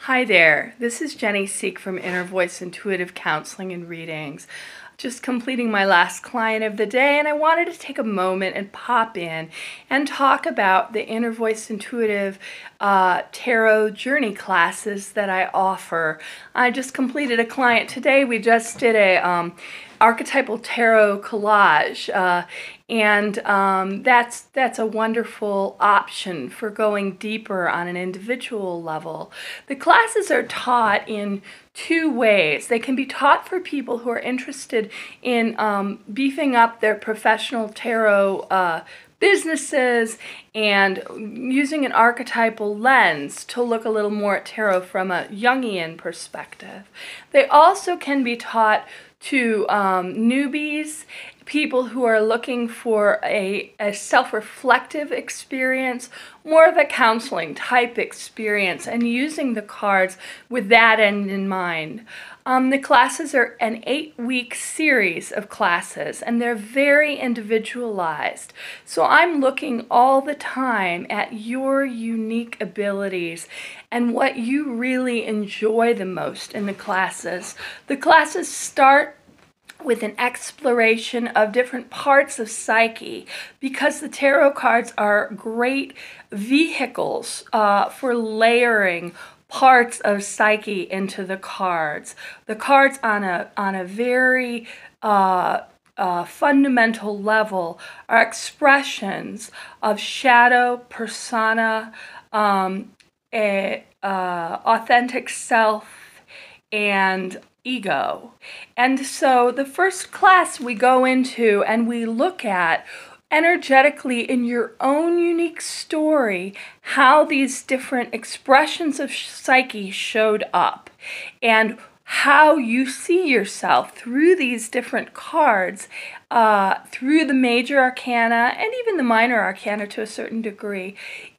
Hi there, this is Jenny Seek from Inner Voice Intuitive Counseling and Readings. Just completing my last client of the day, and I wanted to take a moment and pop in and talk about the Inner Voice Intuitive Tarot Journey classes that I offer. I just completed a client today. We just did a Archetypal Tarot collage, and that's a wonderful option for going deeper on an individual level. The classes are taught in two ways. They can be taught for people who are interested in beefing up their professional tarot businesses and using an archetypal lens to look a little more at tarot from a Jungian perspective. They also can be taught to newbies, people who are looking for a self-reflective experience, more of a counseling type experience, and using the cards with that end in mind. The classes are an 8-week series of classes, and they're very individualized. So I'm looking all the time at your unique abilities and what you really enjoy the most in the classes. The classes start with an exploration of different parts of psyche, because the tarot cards are great vehicles for layering parts of psyche into the cards. The cards on a very fundamental level are expressions of shadow, persona, authentic self, and ego. And so the first class we go into and we look at energetically in your own unique story how these different expressions of psyche showed up and how you see yourself through these different cards, through the major arcana and even the minor arcana to a certain degree,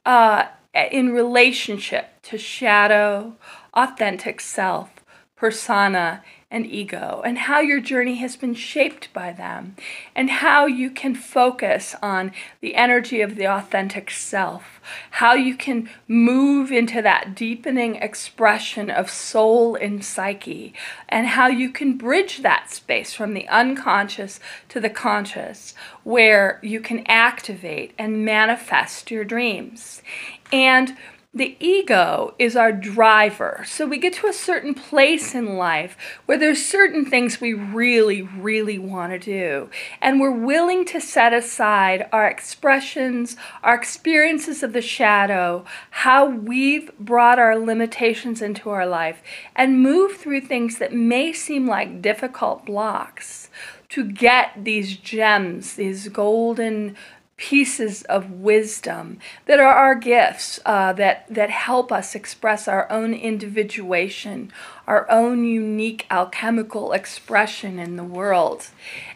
in relationship to shadow, authentic self, persona, and ego, and how your journey has been shaped by them, and how you can focus on the energy of the authentic self, how you can move into that deepening expression of soul and psyche, and how you can bridge that space from the unconscious to the conscious, where you can activate and manifest your dreams. And the ego is our driver. So we get to a certain place in life where there's certain things we really, really want to do. And we're willing to set aside our expressions, our experiences of the shadow, how we've brought our limitations into our life, and move through things that may seem like difficult blocks to get these gems, these golden pieces of wisdom that are our gifts, that help us express our own individuation, our own unique alchemical expression in the world.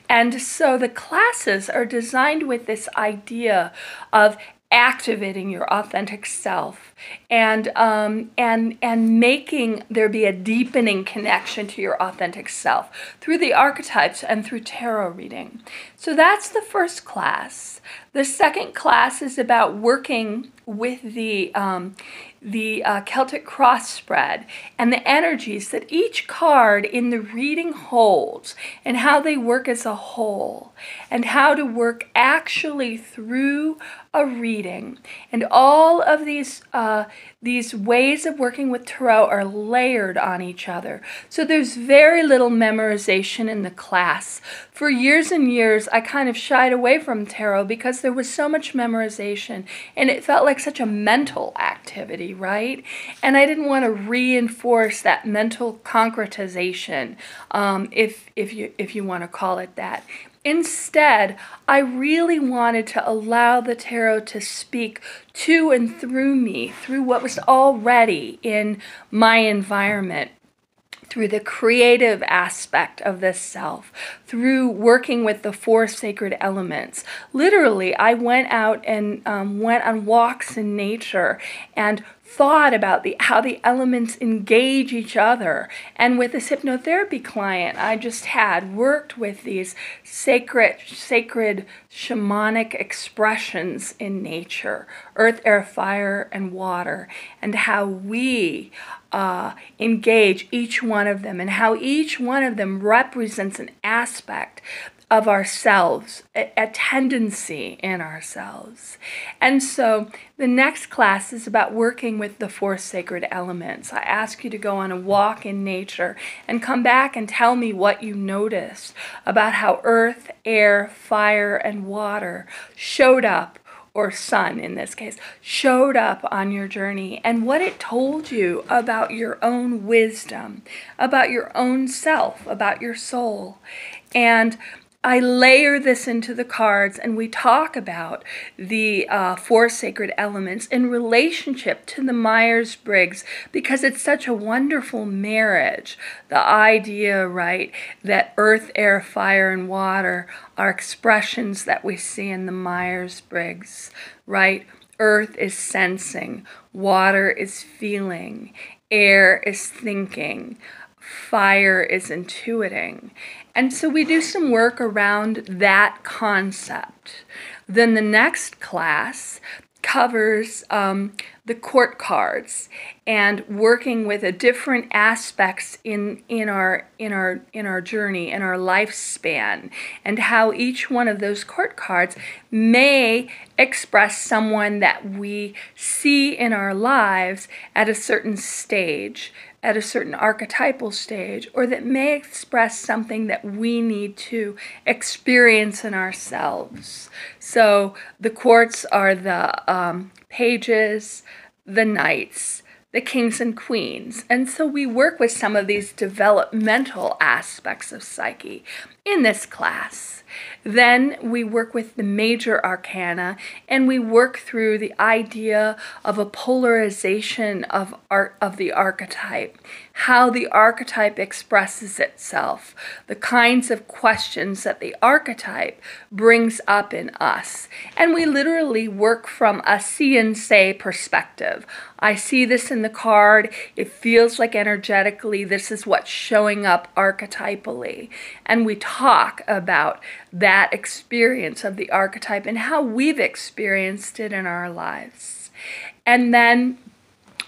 And so the classes are designed with this idea of activating your authentic self and making there be a deepening connection to your authentic self through the archetypes and through tarot reading. So that's the first class. The second class is about working with the Celtic cross spread and the energies that each card in the reading holds, and how they work as a whole, and how to work actually through a reading. And all of these ways of working with tarot are layered on each other. So there's very little memorization in the class. For years and years, I kind of shied away from tarot because there was so much memorization, and it felt like such a mental activity, right? And I didn't want to reinforce that mental concretization, if you want to call it that. Instead, I really wanted to allow the tarot to speak to and through me, through what was already in my environment, through the creative aspect of the self, through working with the 4 sacred elements. Literally, I went out and went on walks in nature and thought about how the elements engage each other. And with this hypnotherapy client I just had, worked with these sacred shamanic expressions in nature, earth, air, fire, and water, and how we engage each one of them, and how each one of them represents an aspect of ourselves, a tendency in ourselves. And so the next class is about working with the 4 sacred elements. I ask you to go on a walk in nature and come back and tell me what you noticed about how earth, air, fire, and water showed up, or sun in this case, showed up on your journey, and what it told you about your own wisdom, about your own self, about your soul. And I layer this into the cards, and we talk about the 4 sacred elements in relationship to the Myers-Briggs, because it's such a wonderful marriage. The idea, right, that earth, air, fire, and water are expressions that we see in the Myers-Briggs, right? Earth is sensing, water is feeling, air is thinking, fire is intuiting. And so we do some work around that concept. Then the next class covers the court cards and working with the different aspects in our journey, in our lifespan, and how each one of those court cards may express someone that we see in our lives at a certain stage, at a certain archetypal stage, or that may express something that we need to experience in ourselves. So the quartz are the pages, the knights, the kings and queens. And so we work with some of these developmental aspects of psyche in this class. Then we work with the major arcana, and we work through the idea of a polarization of the archetype, how the archetype expresses itself, the kinds of questions that the archetype brings up in us. And we literally work from a see and say perspective. I see this in the card, it feels like energetically this is what's showing up archetypally. And we talk about that experience of the archetype and how we've experienced it in our lives. And then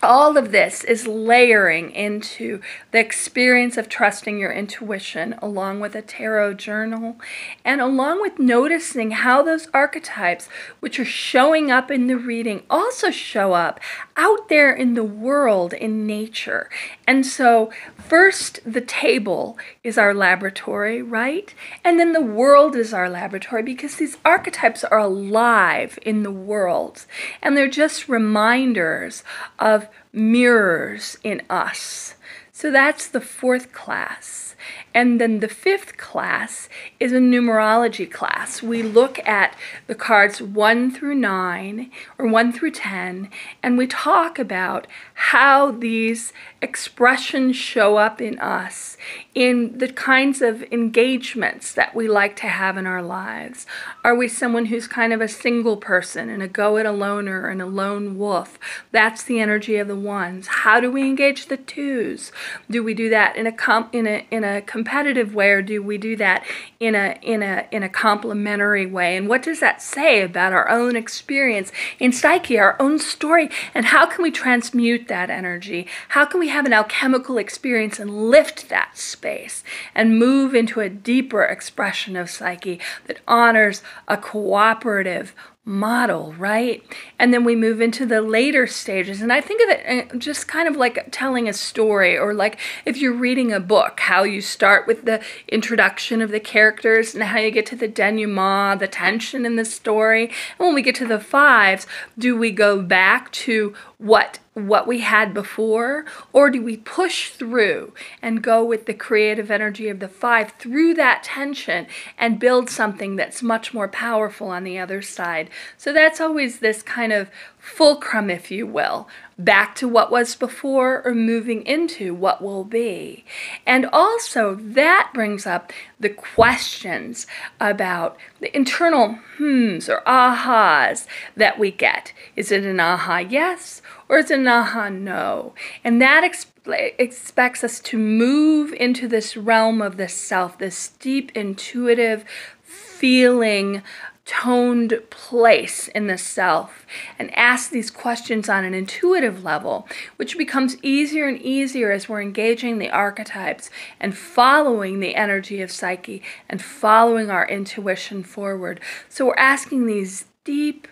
all of this is layering into the experience of trusting your intuition, along with a tarot journal, and along with noticing how those archetypes, which are showing up in the reading, also show up out there in the world, in nature. And so first, the table is our laboratory, right? And then the world is our laboratory, because these archetypes are alive in the world. And they're just reminders of mirrors in us. So that's the 4th class. And then the 5th class is a numerology class. We look at the cards 1 through 9 or 1 through 10, and we talk about how these expressions show up in us, in the kinds of engagements that we like to have in our lives. Are we someone who's kind of a single person and a go-it-aloner and a lone wolf? That's the energy of the 1s. How do we engage the 2s? Do we do that in a competitive way, or do we do that in a complementary way? And what does that say about our own experience in psyche, our own story, and how can we transmute that energy? How can we have an alchemical experience and lift that space and move into a deeper expression of psyche that honors a cooperative model, right? And then we move into the later stages, and I think of it just kind of like telling a story, or like if you're reading a book, how you start with the introduction of the characters and how you get to the denouement, the tension in the story. And when we get to the 5s, do we go back to what we had before, or do we push through and go with the creative energy of the 5 through that tension and build something that's much more powerful on the other side? So that's always this kind of fulcrum, if you will, back to what was before or moving into what will be. And also that brings up the questions about the internal hmms or ahas that we get. Is it an aha yes or is it an aha no? And that expects us to move into this realm of the self, this deep intuitive feeling toned place in the self, and ask these questions on an intuitive level, which becomes easier and easier as we're engaging the archetypes and following the energy of psyche and following our intuition forward. So we're asking these deep,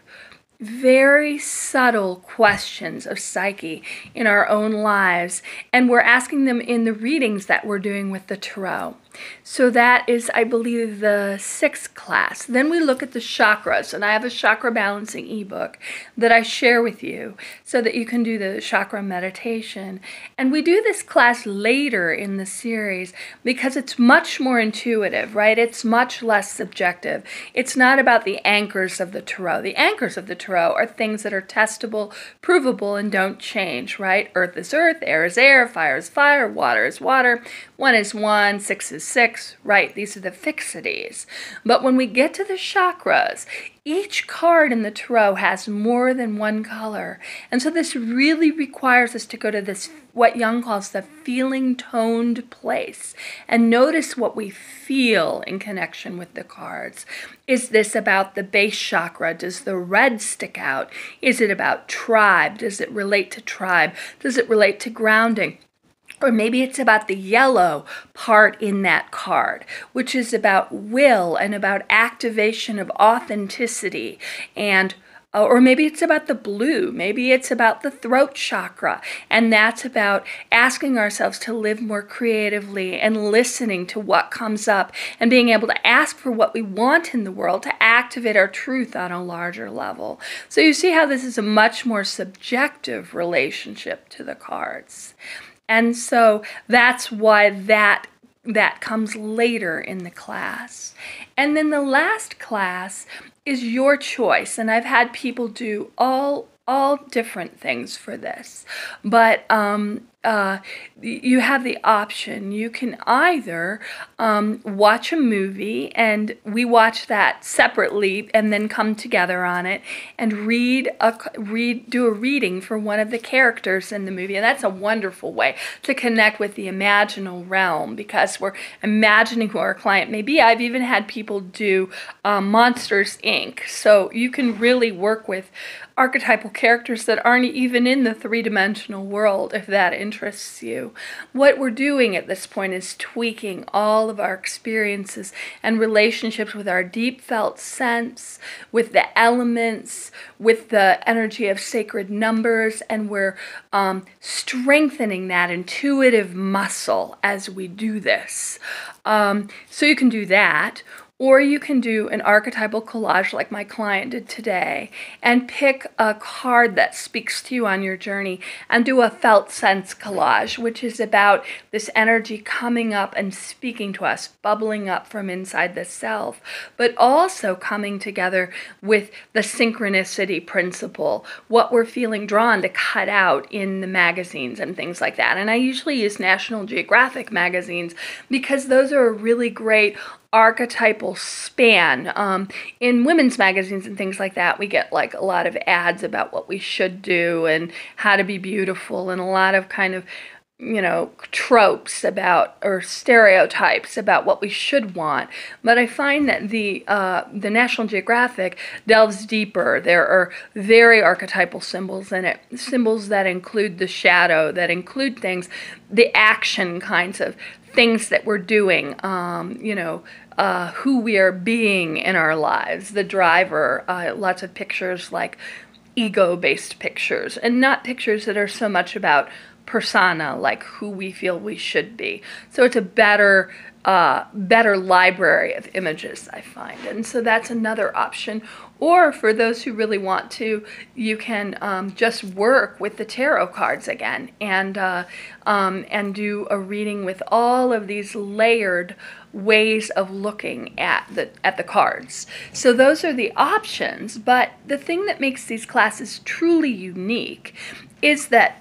very subtle questions of psyche in our own lives, and we're asking them in the readings that we're doing with the tarot. So that is, I believe, the 6th class. Then we look at the chakras, and I have a chakra balancing ebook that I share with you so that you can do the chakra meditation. And we do this class later in the series because it's much more intuitive, right? It's much less subjective. It's not about the anchors of the tarot. The anchors of the tarot are things that are testable, provable, and don't change, right? Earth is earth, air is air, fire is fire, water is water, 1 is 1, 6 is 6, right? These are the fixities. But when we get to the chakras, each card in the tarot has more than one color. And so this really requires us to go to this, what Jung calls the feeling toned place, and notice what we feel in connection with the cards. Is this about the base chakra? Does the red stick out? Is it about tribe? Does it relate to tribe? Does it relate to grounding? Or maybe it's about the yellow part in that card, which is about will and about activation of authenticity. And or maybe it's about the blue. Maybe it's about the throat chakra. And that's about asking ourselves to live more creatively and listening to what comes up and being able to ask for what we want in the world to activate our truth on a larger level. So you see how this is a much more subjective relationship to the cards. And so that's why that comes later in the class. And then the last class is your choice. And I've had people do all different things for this. But you have the option. You can either watch a movie, and we watch that separately and then come together on it and do a reading for one of the characters in the movie. And that's a wonderful way to connect with the imaginal realm because we're imagining who our client may be. I've even had people do Monsters, Inc. So you can really work with archetypal characters that aren't even in the three-dimensional world if that interests you. What we're doing at this point is tweaking all of our experiences and relationships with our deep felt sense, with the elements, with the energy of sacred numbers, and we're strengthening that intuitive muscle as we do this. So you can do that. Or you can do an archetypal collage like my client did today and pick a card that speaks to you on your journey and do a felt sense collage, which is about this energy coming up and speaking to us, bubbling up from inside the self, but also coming together with the synchronicity principle, what we're feeling drawn to cut out in the magazines and things like that. And I usually use National Geographic magazines because those are a really great archetypal span. In women's magazines and things like that, we get like a lot of ads about what we should do and how to be beautiful and a lot of kind of, tropes about or stereotypes about what we should want. But I find that the National Geographic delves deeper. There are very archetypal symbols in it, symbols that include the shadow, that include things, the action kinds of things that we're doing, who we are being in our lives, the driver, lots of pictures like ego-based pictures, and not pictures that are so much about persona, like who we feel we should be. So it's a better library of images, I find. And so that's another option. Or for those who really want to, you can just work with the tarot cards again and do a reading with all of these layered ways of looking at the cards. So those are the options, but the thing that makes these classes truly unique is that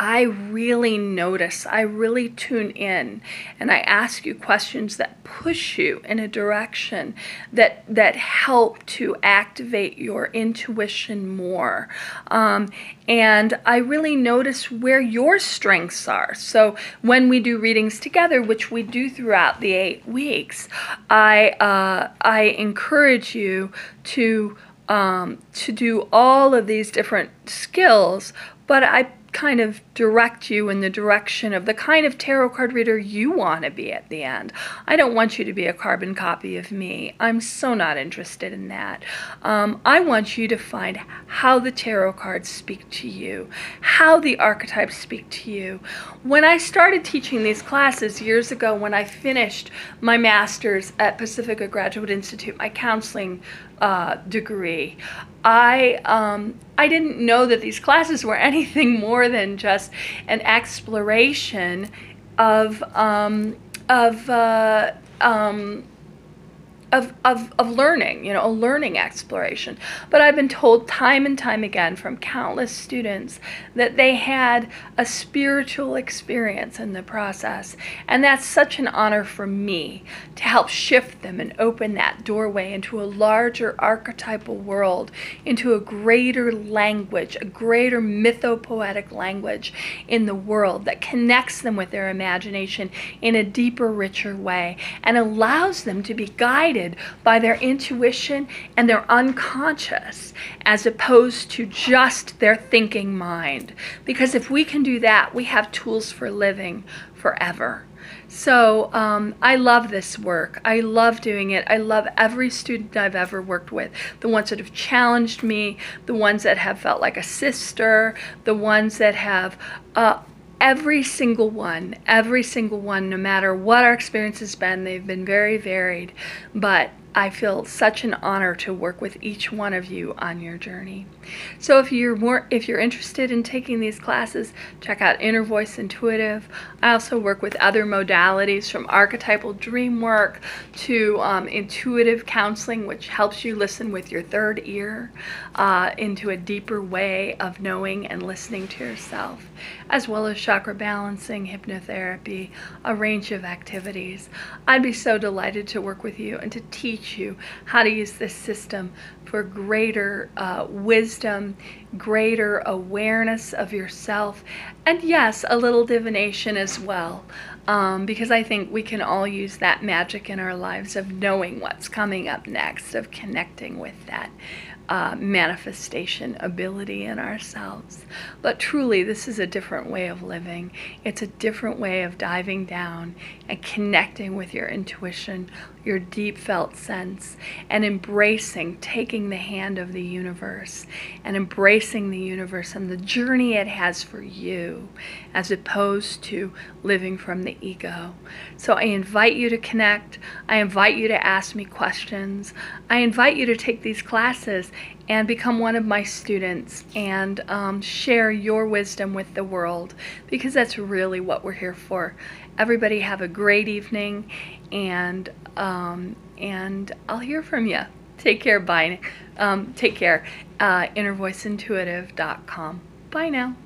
I really notice, I really tune in, and I ask you questions that push you in a direction that help to activate your intuition more. And I really notice where your strengths are. So when we do readings together, which we do throughout the 8 weeks, I encourage you to do all of these different skills, but I kind of direct you in the direction of the kind of tarot card reader you want to be at the end. I don't want you to be a carbon copy of me. I'm so not interested in that. I want you to find how the tarot cards speak to you, how the archetypes speak to you. When I started teaching these classes years ago, when I finished my master's at Pacifica Graduate Institute, my counseling degree, I didn't know that these classes were anything more than just an exploration of learning, you know, a learning exploration. But I've been told time and time again from countless students that they had a spiritual experience in the process. And that's such an honor for me to help shift them and open that doorway into a larger archetypal world, into a greater language, a greater mythopoetic language in the world that connects them with their imagination in a deeper, richer way and allows them to be guided by their intuition and their unconscious, as opposed to just their thinking mind. Because if we can do that, we have tools for living forever. So I love this work. I love doing it. I love every student I've ever worked with. The ones that have challenged me, the ones that have felt like a sister, the ones that have every single one, no matter what our experience has been, they've been very varied, but I feel such an honor to work with each one of you on your journey. So if you're interested in taking these classes, check out Inner Voice Intuitive. I also work with other modalities, from archetypal dream work to intuitive counseling, which helps you listen with your third ear into a deeper way of knowing and listening to yourself, as well as chakra balancing, hypnotherapy, a range of activities. I'd be so delighted to work with you and to teach you how to use this system for greater wisdom, greater awareness of yourself, and yes, a little divination as well, because I think we can all use that magic in our lives of knowing what's coming up next, of connecting with that manifestation ability in ourselves. But truly, this is a different way of living. It's a different way of diving down and connecting with your intuition, your deep felt sense, and embracing, taking the hand of the universe and embracing the universe and the journey it has for you, as opposed to living from the ego. So I invite you to connect. I invite you to ask me questions. I invite you to take these classes and become one of my students and share your wisdom with the world, because that's really what we're here for. Everybody have a great evening, and I'll hear from you. Take care. Bye. Take care. InnerVoiceIntuitive.com. Bye now.